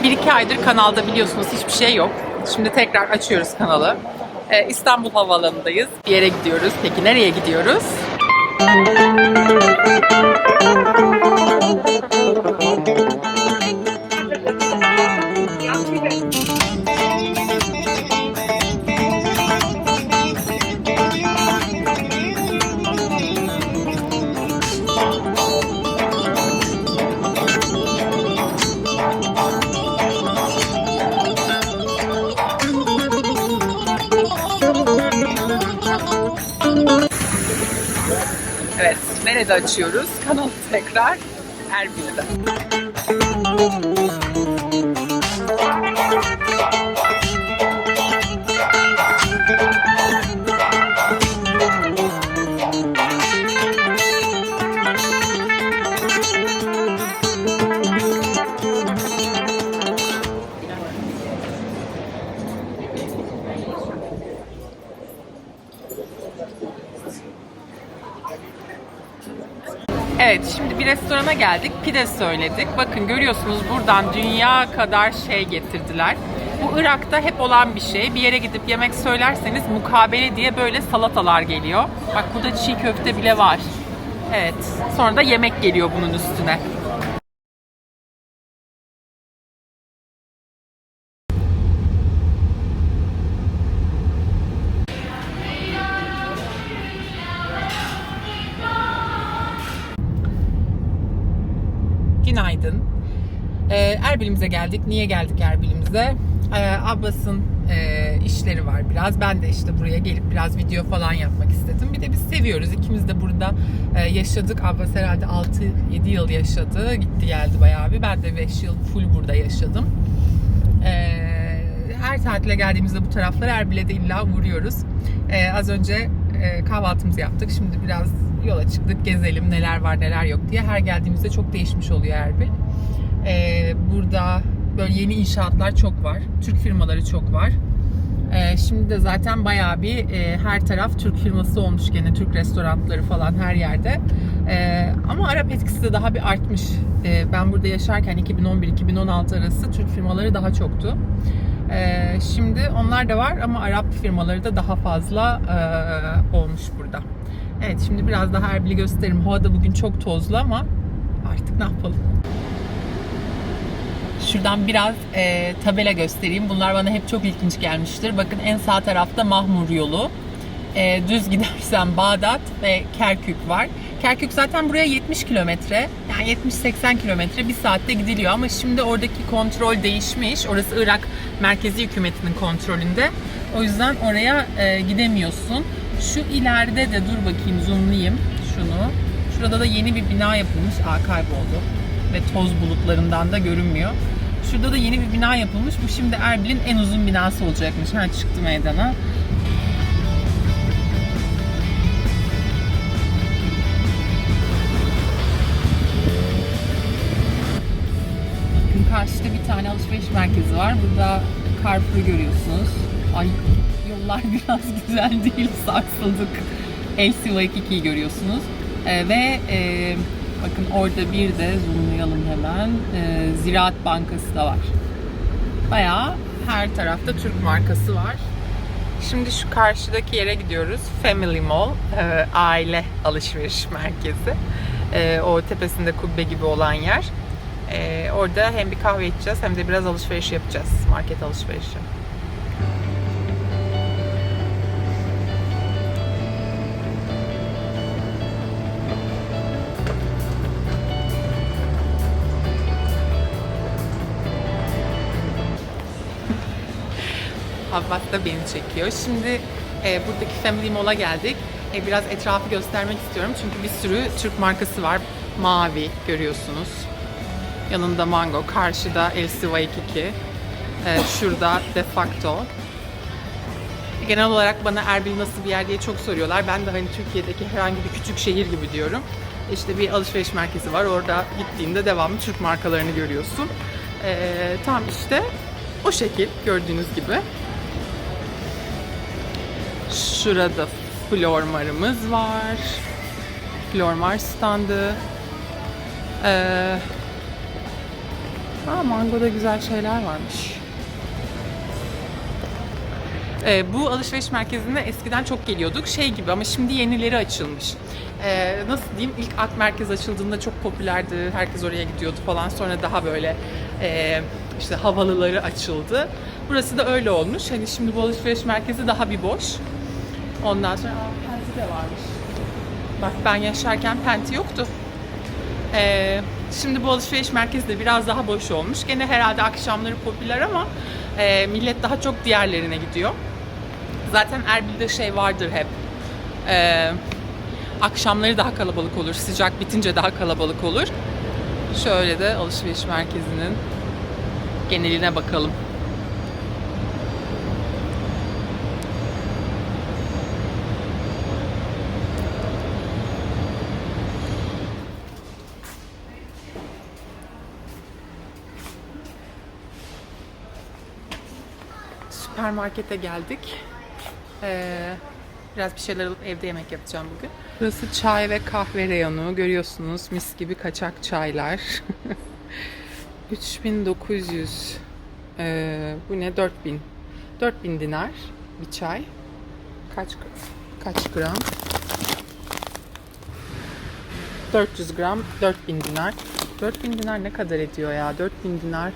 Bir iki aydır kanalda biliyorsunuz hiçbir şey yok. Şimdi tekrar açıyoruz kanalı. İstanbul Havaalanı'ndayız. Bir yere gidiyoruz. Peki nereye gidiyoruz? Evet, nerede açıyoruz? Kanalı tekrar Erbil'de. Evet, şimdi bir restorana geldik. Pide söyledik. Bakın görüyorsunuz buradan dünya kadar şey getirdiler. Bu Irak'ta hep olan bir şey. Bir yere gidip yemek söylerseniz mukabele diye böyle salatalar geliyor. Bak burada çiğ köfte bile var. Evet, sonra da yemek geliyor bunun üstüne. Günaydın. Erbil'imize geldik. Niye geldik Erbil'imize? Abbas'ın işleri var biraz. Ben de işte buraya gelip biraz video falan yapmak istedim. Bir de biz seviyoruz. İkimiz de burada yaşadık. Abbas herhalde 6-7 yıl yaşadı. Gitti geldi bayağı bir. Ben de 5 yıl full burada yaşadım. Her tatile geldiğimizde bu taraflara Erbil'e de illa uğruyoruz. Az önce kahvaltımızı yaptık. Şimdi biraz yola çıktık. Gezelim neler var neler yok diye. Her geldiğimizde çok değişmiş oluyor Erbil. Burada böyle yeni inşaatlar çok var. Türk firmaları çok var. Şimdi de zaten bayağı bir her taraf Türk firması olmuş gene. Türk restoranları falan her yerde. Ama Arap etkisi de daha bir artmış. Ben burada yaşarken 2011-2016 arası Türk firmaları daha çoktu. Şimdi onlar da var ama Arap firmaları da daha fazla olmuş burada. Evet, şimdi biraz daha Erbil'i gösteririm. Hava da bugün çok tozlu ama artık ne yapalım. Şuradan biraz tabela göstereyim. Bunlar bana hep çok ilginç gelmiştir. Bakın en sağ tarafta Mahmur yolu. Düz gidersen Bağdat ve Kerkük var. Kerkük zaten buraya 70 kilometre. Yani 70-80 kilometre bir saatte gidiliyor. Ama şimdi oradaki kontrol değişmiş. Orası Irak merkezi hükümetinin kontrolünde. O yüzden oraya gidemiyorsun. Şu ileride de dur bakayım zoomlayayım şunu. Şurada da yeni bir bina yapılmış. Kayboldu. Ve toz bulutlarından da görünmüyor. Şurada da yeni bir bina yapılmış. Bu şimdi Erbil'in en uzun binası olacakmış. Çıktı meydana. Karşıda bir tane alışveriş merkezi var. Burada Carrefour'u görüyorsunuz. Ay yollar biraz güzel değil. Sarsıldık. LC Waikiki'yi görüyorsunuz. Bakın orada bir de zoomlayalım hemen. Ziraat Bankası da var. Bayağı her tarafta Türk markası var. Şimdi şu karşıdaki yere gidiyoruz. Family Mall. Aile alışveriş merkezi. O tepesinde kubbe gibi olan yer. Orada hem bir kahve içeceğiz hem de biraz alışveriş yapacağız. Market alışverişi. Abbas da beni çekiyor. Şimdi buradaki Family Mall'a geldik. Biraz etrafı göstermek istiyorum. Çünkü bir sürü Türk markası var. Mavi görüyorsunuz. Yanında Mango. Karşıda LC Waikiki. Şurada De Facto. Genel olarak bana Erbil nasıl bir yer diye çok soruyorlar. Ben de hani Türkiye'deki herhangi bir küçük şehir gibi diyorum. İşte bir alışveriş merkezi var. Orada gittiğinde devamlı Türk markalarını görüyorsun. Tam işte o şekil gördüğünüz gibi. Şurada Flormar'ımız var. folklor var standı. Mango'da güzel şeyler varmış. Bu alışveriş merkezine eskiden çok geliyorduk. Şey gibi ama şimdi yenileri açılmış. Nasıl diyeyim? İlk Ak Merkez açıldığında çok popülerdi. Herkes oraya gidiyordu falan. Sonra daha böyle işte havalıları açıldı. Burası da öyle olmuş. Hani şimdi bu alışveriş merkezi daha bir boş. Ondan sonra Penti de varmış. Bak ben yaşarken Penti yoktu. Şimdi bu alışveriş merkezi de biraz daha boş olmuş. Gene herhalde akşamları popüler ama millet daha çok diğerlerine gidiyor. Zaten Erbil'de şey vardır hep. Akşamları daha kalabalık olur. Sıcak bitince daha kalabalık olur. Şöyle de alışveriş merkezinin geneline bakalım. Süpermarkete geldik. Biraz bir şeyler alıp evde yemek yapacağım bugün. Burası çay ve kahve reyonu. Görüyorsunuz mis gibi kaçak çaylar. 3900. Bu ne? 4000. 4000 dinar bir çay. Kaç gram? 400 gram 4000 dinar. 4000 dinar ne kadar ediyor ya? 4000 dinar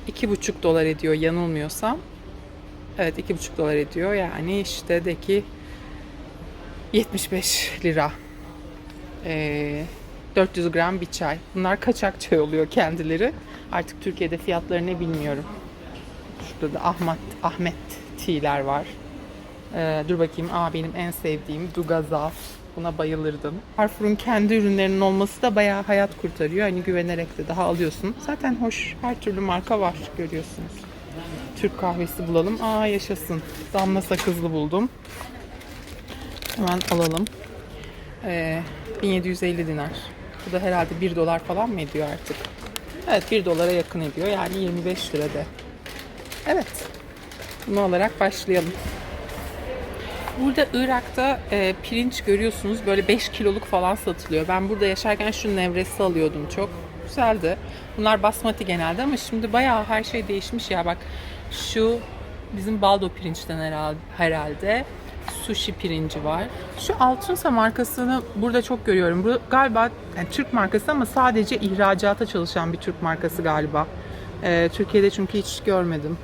2,5 dolar ediyor yanılmıyorsam. Evet 2,5 dolar ediyor. Yani işte de ki 75 lira. 400 gram bir çay. Bunlar kaçak çay oluyor kendileri. Artık Türkiye'de fiyatları ne bilmiyorum. Şurada da Ahmet Tea'ler var. Dur bakayım. Benim en sevdiğim Dugazaf. Buna bayılırdım. Carrefour'un kendi ürünlerinin olması da bayağı hayat kurtarıyor. Hani güvenerek de daha alıyorsun. Zaten hoş her türlü marka var görüyorsunuz. Türk kahvesi bulalım. Yaşasın. Damla sakızlı buldum. Hemen alalım. 1750 dinar. Bu da herhalde 1 dolar falan mı ediyor artık? Evet 1 dolara yakın ediyor. Yani 25 lirada. Evet. Bunu alarak başlayalım. Burada Irak'ta pirinç görüyorsunuz. Böyle 5 kiloluk falan satılıyor. Ben burada yaşarken şu nevresi alıyordum çok. Güzeldi. Bunlar basmati genelde ama şimdi bayağı her şey değişmiş ya. Bak şu bizim baldo pirinçten herhalde. Sushi pirinci var. Şu Altınsa markasını burada çok görüyorum. Bu galiba yani Türk markası ama sadece ihracata çalışan bir Türk markası galiba. Türkiye'de çünkü hiç görmedim.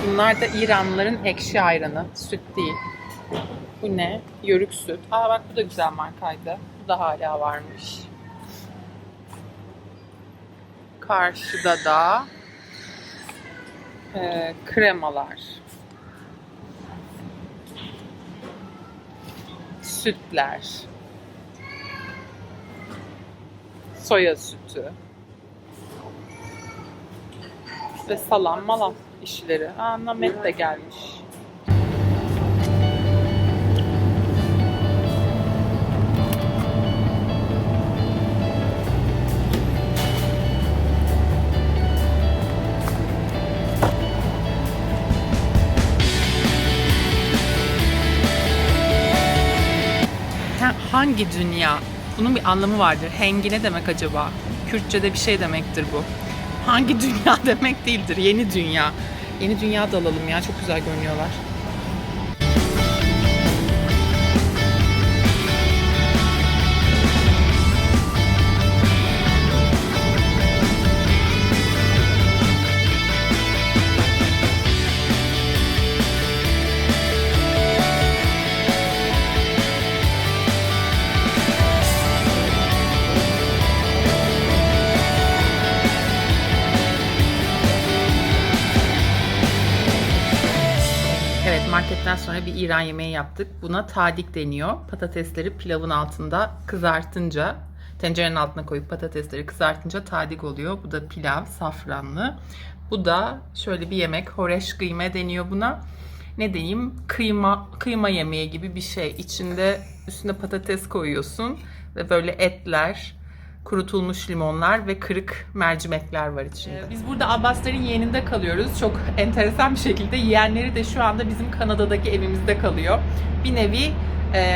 Bunlar da İranlıların ekşi ayranı. Süt değil. Bu ne? Yörük süt. Bak bu da güzel markaydı. Bu da hala varmış. Karşıda da kremalar. Sütler. Soya sütü. Ve salam malam işleri. Namet de gelmiş. Hangi dünya? Bunun bir anlamı vardır. Hengi ne demek acaba? Kürtçe'de bir şey demektir bu. Hangi dünya demek değildir. Yeni dünya. Yeni dünya da alalım ya. Çok güzel görünüyorlar. Marketten sonra bir İran yemeği yaptık. Buna tadik deniyor. Patatesleri pilavın altında kızartınca, tencerenin altına koyup patatesleri kızartınca tadik oluyor. Bu da pilav, safranlı. Bu da şöyle bir yemek. Horeş kıyme deniyor buna. Ne diyeyim? Kıyma yemeği gibi bir şey. İçinde üstüne patates koyuyorsun ve böyle etler, kurutulmuş limonlar ve kırık mercimekler var içinde. Biz burada Abbasların yeğeninde kalıyoruz. Çok enteresan bir şekilde yeğenleri de şu anda bizim Kanada'daki evimizde kalıyor. Bir nevi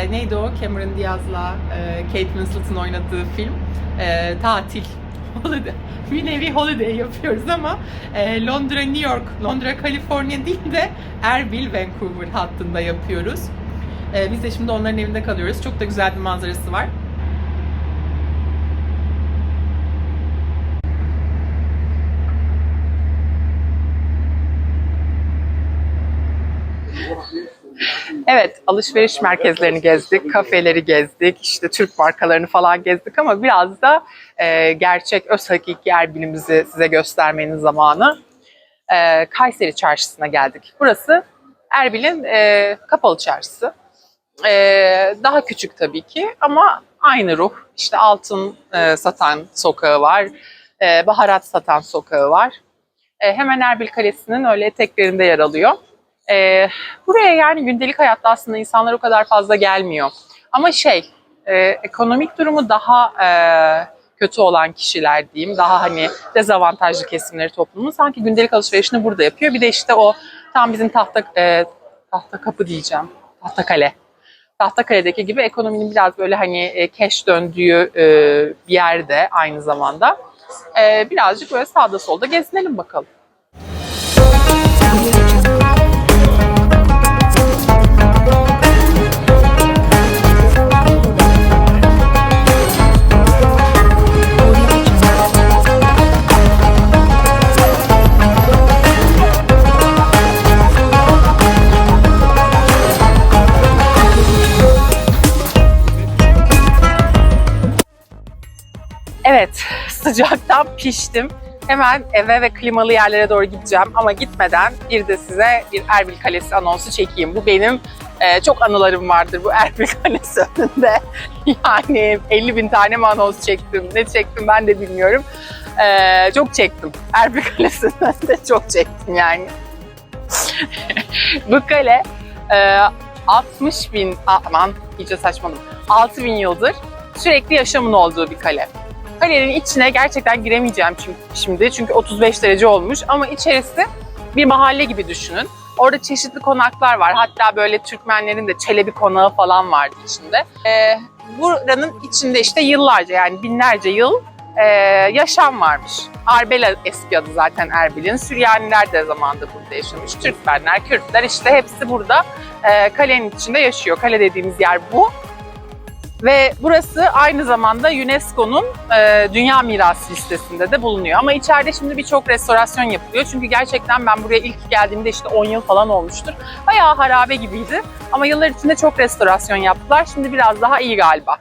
Neydi o? Cameron Diaz'la Kate Winslet'ın oynadığı film. Tatil. Holiday. Bir nevi holiday yapıyoruz ama Londra, New York, Londra, Kaliforniya değil de Erbil, Vancouver hattında yapıyoruz. Biz de şimdi onların evinde kalıyoruz. Çok da güzel bir manzarası var. Evet, alışveriş merkezlerini gezdik, kafeleri gezdik, işte Türk markalarını falan gezdik ama biraz da gerçek, öz hakiki Erbil'imizi size göstermenin zamanı. Kayseri Çarşısı'na geldik. Burası Erbil'in kapalı çarşısı. Daha küçük tabii ki ama aynı ruh. İşte altın satan sokağı var, baharat satan sokağı var. Hemen Erbil Kalesi'nin öyle eteklerinde yer alıyor. Buraya yani gündelik hayatta aslında insanlar o kadar fazla gelmiyor. Ama ekonomik durumu daha kötü olan kişiler diyeyim, daha hani dezavantajlı kesimleri toplumun sanki gündelik alışverişini burada yapıyor. Bir de işte o tam bizim Tahtakapı diyeceğim, Tahtakale. Tahtakale'deki gibi ekonominin biraz böyle hani cash döndüğü bir yerde aynı zamanda. Birazcık böyle sağda solda gezinelim bakalım. Evet, sıcaktan piştim. Hemen eve ve klimalı yerlere doğru gideceğim ama gitmeden bir de size bir Erbil Kalesi anonsu çekeyim. Bu benim çok anılarım vardır bu Erbil Kalesi önünde. Yani 50.000 tane mi anons çektim, ne çektim ben de bilmiyorum. Çok çektim. Erbil Kalesi'nin önünde çok çektim yani. Bu kale 60.000, aman iyice saçmaladım, 6.000 yıldır sürekli yaşamın olduğu bir kale. Kalenin içine gerçekten giremeyeceğim çünkü 35 derece olmuş ama içerisi bir mahalle gibi düşünün. Orada çeşitli konaklar var. Hatta böyle Türkmenlerin de Çelebi konağı falan vardı içinde. Buranın içinde işte yıllarca yani binlerce yıl yaşam varmış. Arbela eski adı zaten Erbil'in. Süryaniler de zamanında burada yaşamış. Türkmenler, Kürtler işte hepsi burada kalenin içinde yaşıyor. Kale dediğimiz yer bu. Ve burası aynı zamanda UNESCO'nun Dünya Mirası listesinde de bulunuyor. Ama içeride şimdi birçok restorasyon yapılıyor. Çünkü gerçekten ben buraya ilk geldiğimde işte 10 yıl falan olmuştur. Bayağı harabe gibiydi. Ama yıllar içinde çok restorasyon yaptılar. Şimdi biraz daha iyi galiba.